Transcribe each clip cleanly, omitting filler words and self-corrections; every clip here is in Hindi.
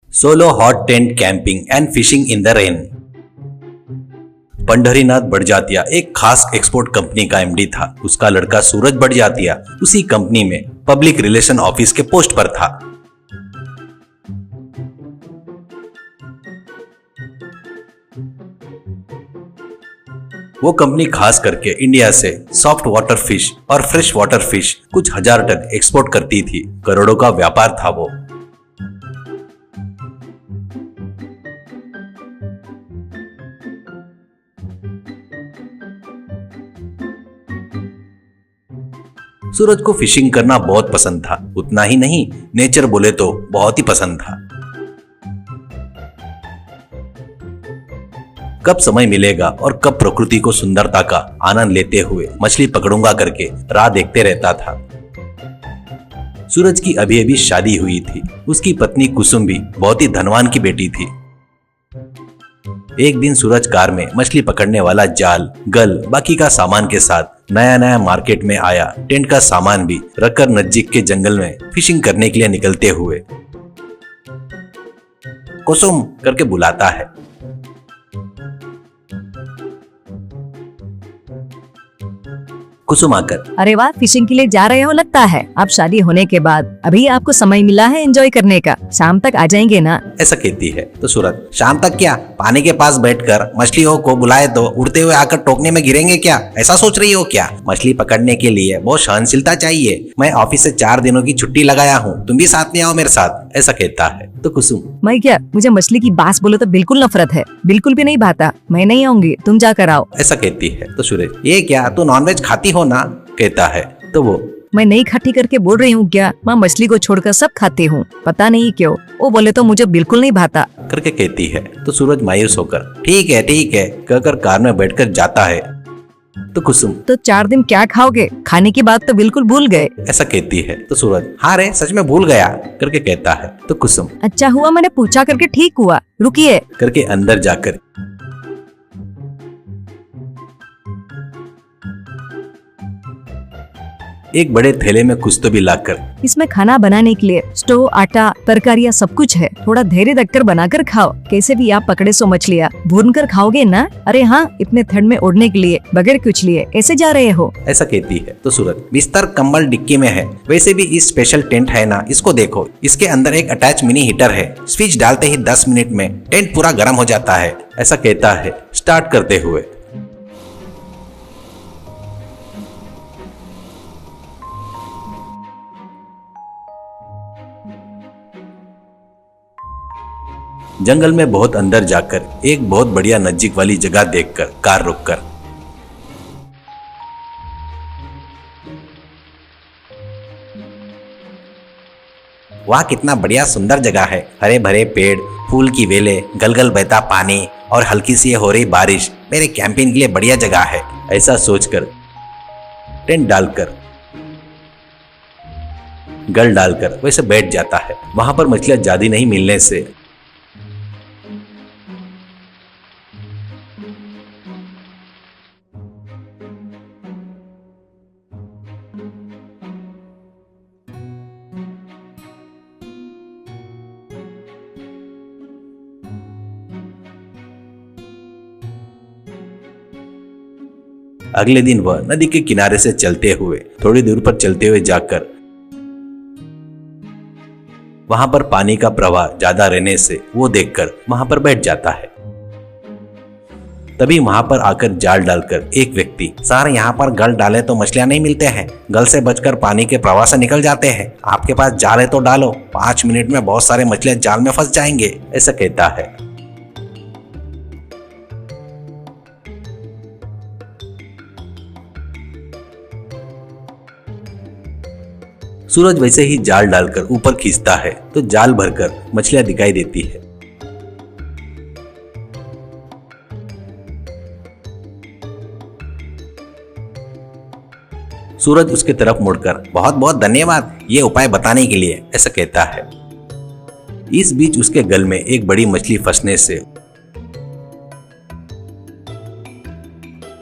Solo hot tent camping and fishing in the rain. Pandharinath Barjatya एक खास एक्सपोर्ट कंपनी का एमडी था। उसका लड़का सूरज बड़जात्या उसी कंपनी में पब्लिक रिलेशन ऑफिस के पोस्ट पर था। वो कंपनी खास करके इंडिया से सॉफ्ट वाटर फिश और फ्रेश वाटर फिश कुछ हजार टन एक्सपोर्ट करती थी। करोड़ों का व्यापार था वो। सूरज को फिशिंग करना बहुत पसंद था। उतना ही नहीं, नेचर बोले तो बहुत ही पसंद था। कब समय मिलेगा और कब प्रकृति को सुंदरता का आनंद लेते हुए मछली पकड़ूंगा करके राह देखते रहता था। सूरज की अभी अभी शादी हुई थी। उसकी पत्नी कुसुम भी बहुत ही धनवान की बेटी थी। एक दिन सूरज कार में मछली पकड़ने वाला जाल, गल, बाकी का सामान के साथ नया नया मार्केट में आया। टेंट का सामान भी रखकर नजदीक के जंगल में फिशिंग करने के लिए निकलते हुए कुसुम करके बुलाता है। कुसुम आकर, अरे वाह, फिशिंग के लिए जा रहे हो लगता है। आप शादी होने के बाद अभी आपको समय मिला है एंजॉय करने का। शाम तक आ जाएंगे ना? ऐसा कहती है तो सूरज, शाम तक क्या? पानी के पास बैठकर मछलियों को बुलाए तो उड़ते हुए आकर टोकने में गिरेंगे क्या? ऐसा सोच रही हो क्या? मछली पकड़ने के लिए बहुत सहनशीलता चाहिए। मैं ऑफिस से 4 दिनों की छुट्टी लगाया हूँ, तुम भी साथ में आओ मेरे साथ। ऐसा कहता है तो कुसुम, मैं क्या, मुझे मछली की बात बोलो तो बिल्कुल नफरत है। बिल्कुल भी नहीं भाता। मैं नहीं आऊंगी, तुम जाकर आओ। ऐसा कहती है तो सूरज, ये क्या, तू नॉनवेज खाती हो ना? कहता है तो वो, मैं नहीं खाती करके बोल रही हूँ क्या? मैं मछली को छोड़कर सब खाती हूँ, पता नहीं क्यों। वो बोले तो मुझे बिल्कुल नहीं भाता करके कहती है तो सूरज मायूस होकर ठीक है कहकर कार में बैठकर जाता है। तो कुसुम, तो 4 दिन क्या खाओगे? खाने की बात तो बिल्कुल भूल गए। ऐसा कहती है तो सूरज, हाँ रे सच में भूल गया करके कहता है तो कुसुम, अच्छा हुआ मैंने पूछा करके, ठीक हुआ। रुकिए करके अंदर जाकर एक बड़े थैले में कुछ तो भी लाकर, इसमें खाना बनाने के लिए स्टोव, आटा, तरकारियाँ सब कुछ है। थोड़ा धैर्य रखकर बनाकर खाओ। कैसे भी आप पकड़े सो मछलियाँ भून कर खाओगे ना? अरे हाँ, इतने ठंड में उड़ने के लिए बगैर कुछ लिए ऐसे जा रहे हो? ऐसा कहती है तो सूरज, बिस्तर कंबल डिक्की में है। वैसे भी इस स्पेशल टेंट है ना, इसको देखो, इसके अंदर एक अटैच मिनी हीटर है। स्विच डालते ही 10 मिनट में टेंट पूरा गर्म हो जाता है। ऐसा कहता है स्टार्ट करते हुए। जंगल में बहुत अंदर जाकर एक बहुत बढ़िया नजदीक वाली जगह देखकर कार रोककर, वाह कितना बढ़िया सुंदर जगह है। हरे भरे पेड़, फूल की वेले, गलगल बहता पानी और हल्की सी हो रही बारिश मेरे कैंपिंग के लिए बढ़िया जगह है। ऐसा सोचकर टेंट डालकर, गल डालकर वैसे बैठ जाता है। वहां पर मछलियां ज्यादा नहीं मिलने से अगले दिन वह नदी के किनारे से चलते हुए थोड़ी दूर पर चलते हुए जाकर वहां पर पानी का प्रवाह ज्यादा रहने से वो देखकर वहां पर बैठ जाता है। तभी वहां पर आकर जाल डालकर एक व्यक्ति, सर यहाँ पर गल डाले तो मछलियां नहीं मिलते हैं, गल से बचकर पानी के प्रवाह से निकल जाते हैं। आपके पास जाल है तो डालो, 5 मिनट में बहुत सारे मछलियां जाल में फंस जाएंगे। ऐसा कहता है। सूरज वैसे ही जाल डालकर ऊपर खींचता है तो जाल भरकर मछलियां दिखाई देती है। सूरज उसके तरफ मुड़कर, बहुत बहुत धन्यवाद ये उपाय बताने के लिए, ऐसा कहता है। इस बीच उसके गल में एक बड़ी मछली फंसने से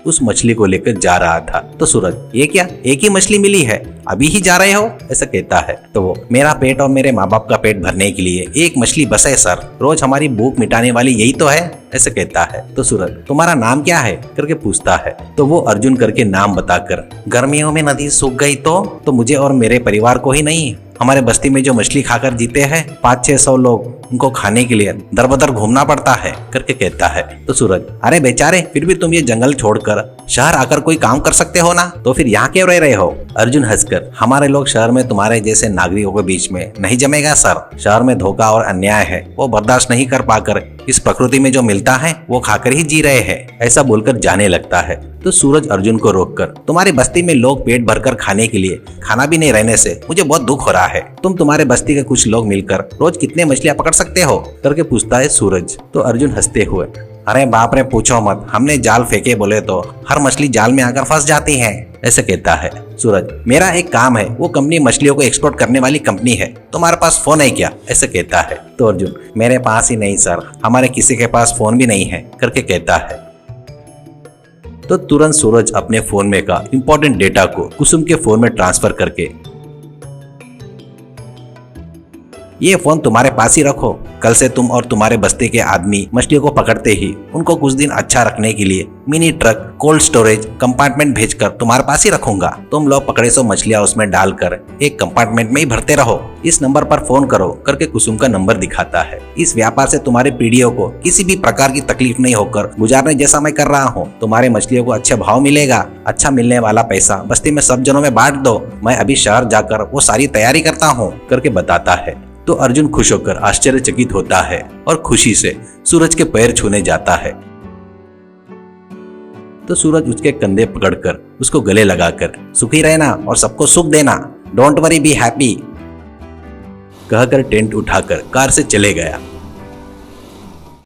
उस मछली को लेकर जा रहा था। तो सूरज, ये क्या, एक ही मछली मिली है? अभी ही जा रहे हो? ऐसा कहता है। तो वो, मेरा पेट और मेरे माँ बाप का पेट भरने के लिए एक मछली बस है सर, रोज हमारी भूख मिटाने वाली यही तो है, ऐसे कहता है। तो सूरज, तुम्हारा नाम क्या है करके पूछता है। तो वो अर्जुन करके नाम बताकर, गर्मियों में नदी सूख गई तो मुझे और मेरे परिवार को ही नहीं, हमारे बस्ती में जो मछली खाकर जीते हैं 500-600 लोग, उनको खाने के लिए दर बदर घूमना पड़ता है करके कहता है। तो सूरज, अरे बेचारे, फिर भी तुम ये जंगल छोड़कर शहर आकर कोई काम कर सकते हो ना, तो फिर यहाँ क्यों रह रहे हो? अर्जुन हंसकर, हमारे लोग शहर में तुम्हारे जैसे नागरिकों के बीच में नहीं जमेगा सर। शहर में धोखा और अन्याय है, वो बर्दाश्त नहीं कर पाकर इस प्रकृति में जो मिलता है वो खाकर ही जी रहे हैं, ऐसा बोलकर जाने लगता है। तो सूरज अर्जुन को रोककर, तुम्हारी बस्ती में लोग पेट भरकर खाने के लिए खाना भी नहीं रहने से मुझे बहुत दुख हो रहा है। तुम्हारे बस्ती के कुछ लोग मिलकर रोज कितने मछलियां पकड़ सकते हो करके पूछता है सूरज। तो अर्जुन हंसते हुए, अरे बाप रे पूछो मत, हमने जाल फेंके बोले तो हर मछली जाल में आकर फंस जाती है, ऐसे कहता है। सूरज, मेरा एक काम है, वो कंपनी मछलियों को एक्सपोर्ट करने वाली कंपनी है, तुम्हारे पास फोन है क्या, ऐसे कहता है। तो अर्जुन, मेरे पास ही नहीं सर, हमारे किसी के पास फोन भी नहीं है करके कहता है। तो तुरंत सूरज अपने फोन में का इंपॉर्टेंट डेटा को कुसुम के फोन में ट्रांसफर करके, ये फोन तुम्हारे पास ही रखो, कल से तुम और तुम्हारे बस्ती के आदमी मछलियों को पकड़ते ही उनको कुछ दिन अच्छा रखने के लिए mini truck, cold storage compartment भेजकर तुम्हारे पास ही रखूंगा। तुम लोग पकड़े सो मछलियां उसमें डालकर एक कंपार्टमेंट में ही भरते रहो, इस नंबर पर फोन करो करके कुसुम का नंबर दिखाता है। इस व्यापार से तुम्हारे पीढ़ियों को किसी भी प्रकार की तकलीफ नहीं होकर गुजारने जैसा मैं कर रहा हूँ। तुम्हारे मछलियों को अच्छा भाव मिलेगा, अच्छा मिलने वाला पैसा बस्ती में सब जनों में बांट दो, मैं अभी शहर जाकर वो सारी तैयारी करता हूँ करके बताता है। तो अर्जुन खुश होकर आश्चर्यचकित होता है और खुशी से सूरज के पैर छूने जाता है। तो सूरज उसके कंधे पकड़कर उसको गले लगाकर, सुखी रहना और सबको सुख देना, डोंट वरी बी हैप्पी कहकर टेंट उठाकर कार से चले गया।